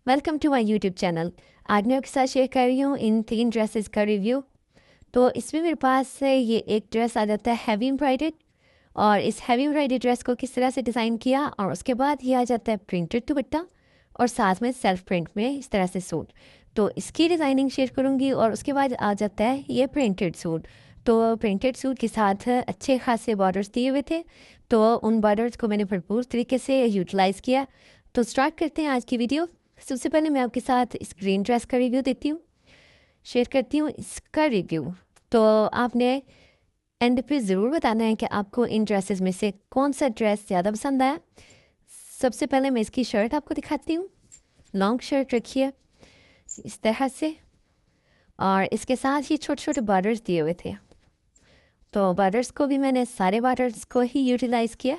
Welcome to my YouTube channel. आज मैं आपके साथ शेयर कर रही हूँ इन 3 ड्रेसेस का रिव्यू। तो इसमें मेरे पास से ये एक ड्रेस आ जाता है हैवी एम्ब्रॉयडर्ड, और इस हैवी एम्ब्रॉयडर्ड ड्रेस को किस तरह से डिज़ाइन किया, और उसके बाद ये आ जाता है प्रिंटेड दुपट्टा और साथ में सेल्फ प्रिंट में इस तरह से सूट। तो इसकी डिज़ाइनिंग शेयर करूँगी, और उसके बाद आ जाता है ये प्रिंटेड सूट। तो प्रिंटेड सूट के साथ अच्छे खासे बॉर्डर्स दिए हुए थे, तो उन बॉर्डर्स को मैंने भरपूर तरीके से यूटिलाइज़ किया। तो स्टार्ट करते हैं आज की वीडियो। सबसे पहले मैं आपके साथ इस ग्रीन ड्रेस का रिव्यू देती हूँ, शेयर करती हूँ इसका रिव्यू। तो आपने एंड पे ज़रूर बताना है कि आपको इन ड्रेसेस में से कौन सा ड्रेस ज़्यादा पसंद आया। सबसे पहले मैं इसकी शर्ट आपको दिखाती हूँ। लॉन्ग शर्ट रखी है इस तरह से, और इसके साथ ही छोटे छोटे बॉर्डर्स दिए हुए थे। तो बॉर्डर्स को भी मैंने सारे बॉर्डर्स को ही यूटिलाइज़ किया।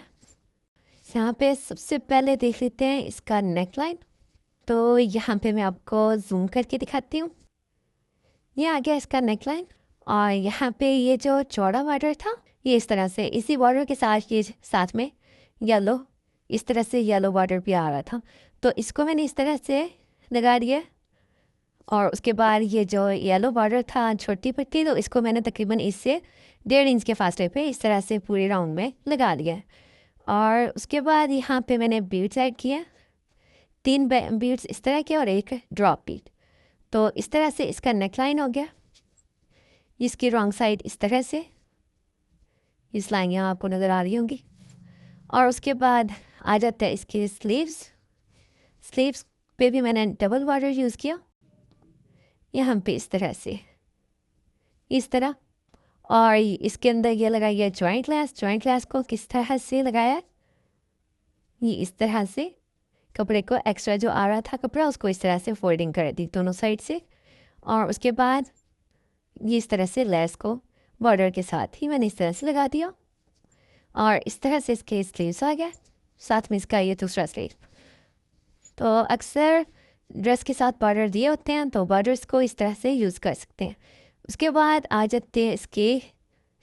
यहाँ पे सबसे पहले देख लेते हैं इसका नेक लाइन। तो यहाँ पे मैं आपको जूम करके दिखाती हूँ। ये आ गया इसका नेक लाइन, और यहाँ पे ये जो चौड़ा बॉर्डर था ये इस तरह से, इसी बॉर्डर के साथ ये साथ में येलो, इस तरह से येलो बॉर्डर भी आ रहा था। तो इसको मैंने इस तरह से लगा दिया, और उसके बाद ये जो येलो बॉर्डर था छोटी पट्टी, तो इसको मैंने तकरीबन इससे 1.5 इंच के फासले पे इस तरह से पूरे राउंड में लगा दिया। और उसके बाद यहाँ पे मैंने बीड्स ऐड किए, 3 बीड्स इस तरह के और एक ड्रॉप बीट। तो इस तरह से इसका नेकलाइन हो गया। इसकी रॉन्ग साइड इस तरह से, इस लाइन यहाँ आपको नज़र आ रही होंगी। और उसके बाद आ जाता है इसके स्लीव्स। स्लीव्स पे भी मैंने डबल बॉर्डर यूज़ किया, यहाँ पे इस तरह से, इस तरह। और इसके अंदर ये लगाई है जॉइंट लेस। जॉइंट लेस को किस तरह से लगाया, ये इस तरह से कपड़े को एक्स्ट्रा जो आ रहा था कपड़ा, उसको इस तरह से फोल्डिंग कर दी दोनों साइड से। और उसके बाद ये इस तरह से लेस को बॉर्डर के साथ ही मैंने इस तरह से लगा दिया, और इस तरह से इसके स्लीव्स आ गया। साथ में इसका ये दूसरा स्लीव। तो अक्सर ड्रेस के साथ बॉर्डर दिए होते हैं, तो बॉर्डर्स को इस तरह से यूज़ कर सकते हैं। उसके बाद आ जाते हैं इसके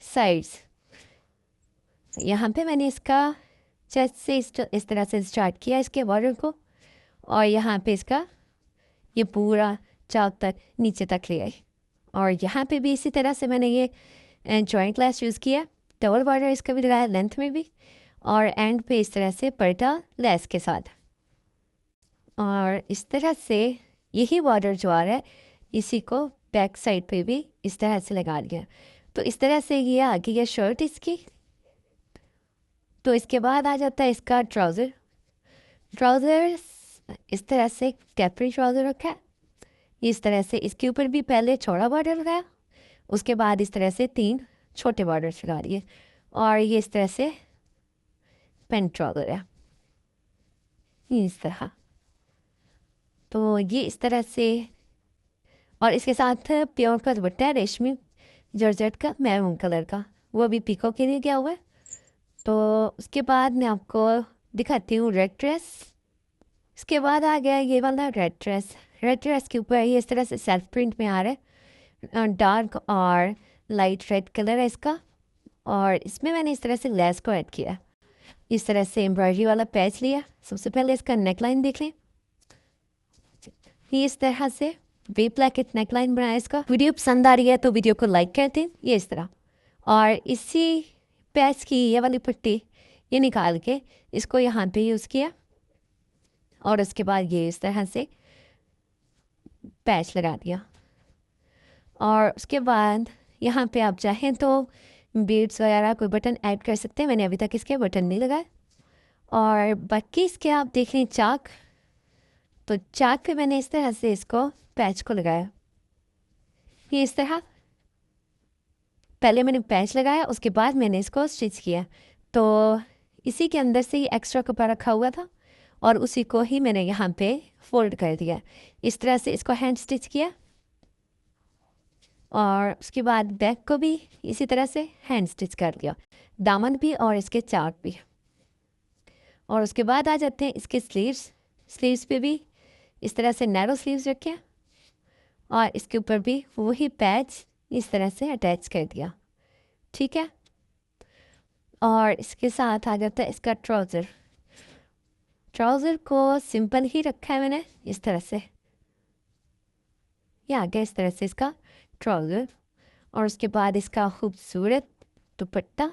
साइड्स। यहाँ पे मैंने इसका चेस्ट से इस तरह से स्टार्ट किया इसके बॉर्डर को, और यहाँ पे इसका ये पूरा चाक तक नीचे तक ले आई। और यहाँ पे भी इसी तरह से मैंने ये जॉइंट लेस यूज़ किया, डबल बॉर्डर इसका भी लगाया लेंथ में भी, और एंड पे इस तरह से पलटा लेस के साथ। और इस तरह से यही बॉर्डर जो आ रहा है इसी को बैक साइड पे भी इस तरह से लगा दिया। तो इस तरह से ये आगे ये शर्ट इसकी। तो इसके बाद आ जाता है इसका ट्राउज़र। ट्राउज़र इस तरह से कैपरी ट्राउज़र रखा है, इस तरह से इसके ऊपर भी पहले चौड़ा बॉर्डर लगाया, उसके बाद इस तरह से 3 छोटे बॉर्डर लगा दिए, और ये इस तरह से पेंट ट्राउज़र है इस तरह। तो ये इस तरह से, और इसके साथ प्योर का दुपट्टा है रेशमी जॉर्जेट का मैरून कलर का, वो भी पीको के लिए गया हुआ है। तो उसके बाद मैं आपको दिखाती हूँ रेड ड्रेस। इसके बाद आ गया ये वाला रेड ड्रेस। रेड ड्रेस के ऊपर ये इस तरह से सेल्फ प्रिंट में आ रहा है, डार्क और लाइट रेड कलर है इसका। और इसमें मैंने इस तरह से लेस को ऐड किया, इस तरह से एम्ब्रॉयडरी वाला पैच लिया। सबसे पहले इसका नेकलाइन देख लें, ये इस तरह से वे प्लैकेट नेकलाइन बनाया इसका। वीडियो पसंद आ रही है तो वीडियो को लाइक कर दें, ये इस तरह। और इसी पैच की ये वाली पट्टी ये निकाल के इसको यहाँ पे यूज़ किया, और उसके बाद ये इस तरह से पैच लगा दिया। और उसके बाद यहाँ पे आप चाहें तो बीड्स वगैरह कोई बटन ऐड कर सकते हैं, मैंने अभी तक इसके बटन नहीं लगाए। और बाकी इसके आप देख लें चाक, तो चाक पे मैंने इस तरह से इसको पैच को लगाया, ये इस तरह। पहले मैंने पैच लगाया, उसके बाद मैंने इसको स्टिच किया। तो इसी के अंदर से ही एक्स्ट्रा कपड़ा रखा हुआ था, और उसी को ही मैंने यहाँ पे फोल्ड कर दिया, इस तरह से इसको हैंड स्टिच किया। और उसके बाद बैक को भी इसी तरह से हैंड स्टिच कर दिया, दामन भी और इसके चाक भी। और उसके बाद आ जाते हैं इसके स्लीव्स। स्लीव्स पे भी इस तरह से नैरो स्लीव्स रखे, और इसके ऊपर भी वही पैच इस तरह से अटैच कर दिया, ठीक है। और इसके साथ आ जाता है इसका ट्राउज़र। ट्राउज़र को सिंपल ही रखा है मैंने इस तरह से। ये आ गया इस तरह से इसका ट्राउज़र। और उसके बाद इसका खूबसूरत दुपट्टा।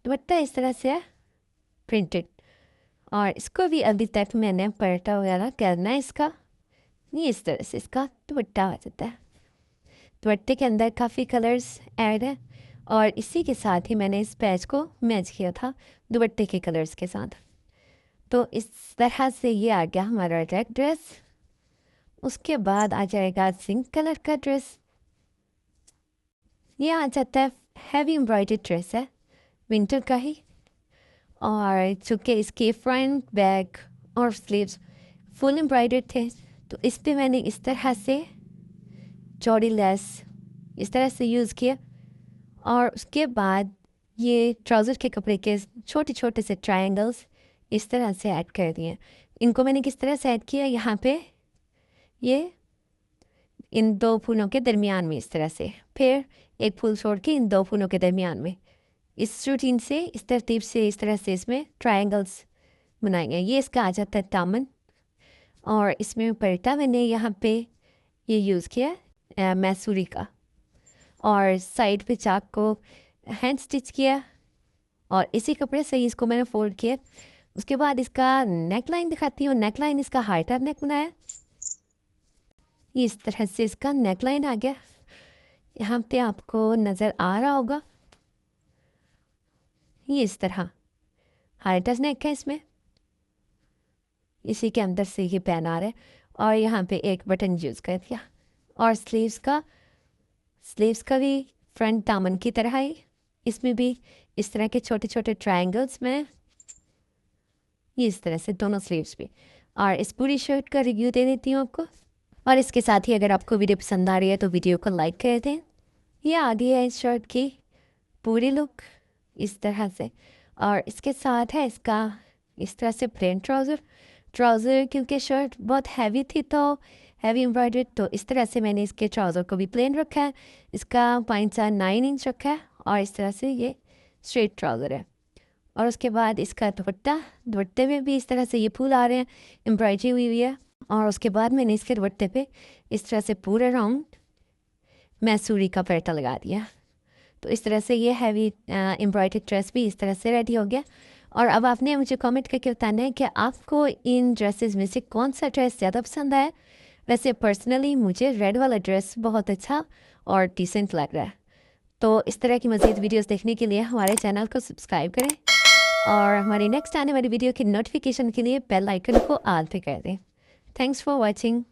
दुपट्टा इस तरह से है प्रिंटेड, और इसको भी अभी तक मैंने पलटा वगैरह करना है इसका। ये इस तरह से इसका दुपट्टा आ जाता है। दुपट्टे के अंदर काफ़ी कलर्स ऐड है, और इसी के साथ ही मैंने इस पैच को मैच किया था दुपट्टे के कलर्स के साथ। तो इस तरह से ये आ गया हमारा रेड ड्रेस। उसके बाद आ जाएगा जिंक कलर का ड्रेस। ये आ जाता है हैवी एम्ब्रॉयडर्ड ड्रेस है, विंटर का ही। और चूँकि इसके फ्रंट बैक और स्लीव्स फुल एम्ब्रॉयडर्ड थे, तो इस पर मैंने इस तरह से चौड़ी लेस इस तरह से यूज़ किया। और उसके बाद ये ट्राउज़र के कपड़े के छोटे छोटे से ट्रायंगल्स इस तरह से ऐड कर दिए। इनको मैंने किस तरह से ऐड किया, यहाँ पे ये इन दो फूलों के दरमियान में इस तरह से, फिर एक फूल छोड़ के इन दो फूलों के दरमियान में, इस रूटीन से इस तरतीब से इस तरह से इसमें ट्रायंगल्स बनाएंगे। ये इसका आ जाता है दामन। और इसमें पलटा मैंने यहाँ पे ये यूज़ किया मैसूरी का, और साइड पे चाक को हैंड स्टिच किया, और इसी कपड़े से इसको मैंने फोल्ड किया। उसके बाद इसका नेक लाइन दिखाती हूँ। नेक लाइन इसका हाइटर नेक बनाया। ये इस तरह से इसका नेक लाइन आ गया। यहाँ पे आपको नज़र आ रहा होगा, ये इस तरह हाइटर नेक है इसमें, इसी के अंदर से ये पैन आ रहा है। और यहाँ पे एक बटन यूज़ कर दिया। और स्लीव्स का भी फ्रंट दामन की तरह ही इसमें भी इस तरह के छोटे छोटे ट्रायंगल्स में, ये इस तरह से दोनों स्लीव्स भी। और इस पूरी शर्ट का रिव्यू दे देती हूँ आपको। और इसके साथ ही अगर आपको वीडियो पसंद आ रही है तो वीडियो को लाइक कर दें। ये आ गई है इस शर्ट की पूरी लुक इस तरह से। और इसके साथ है इसका इस तरह से प्लेन ट्राउज़र क्योंकि शर्ट बहुत हैवी थी, तो हैवी एम्ब्रॉयडर्ड, तो इस तरह से मैंने इसके ट्राउज़र को भी प्लेन रखा है। इसका 9 इंच रखा है, और इस तरह से ये स्ट्रेट ट्राउज़र है। और उसके बाद इसका दुपट्टे में भी इस तरह से ये फूल आ रहे हैं, एम्ब्रॉयडरी हुई है। और उसके बाद मैंने इसके दुपट्टे पे इस तरह से पूरे राउंड मैसूरी का पलटा लगा दिया। तो इस तरह से ये हैवी एम्ब्रॉयडर्ड ड्रेस भी इस तरह से रेडी हो गया। और अब आपने मुझे कमेंट करके बताना है कि आपको इन ड्रेसेस में से कौन सा ड्रेस ज़्यादा पसंद आया। वैसे पर्सनली मुझे रेड वाला ड्रेस बहुत अच्छा और डिसेंट लग रहा है। तो इस तरह की मज़ीद वीडियोस देखने के लिए हमारे चैनल को सब्सक्राइब करें, और हमारी नेक्स्ट आने वाली वीडियो की नोटिफिकेशन के लिए बेल आइकन को ऑल पे कर दें। Thanks for watching.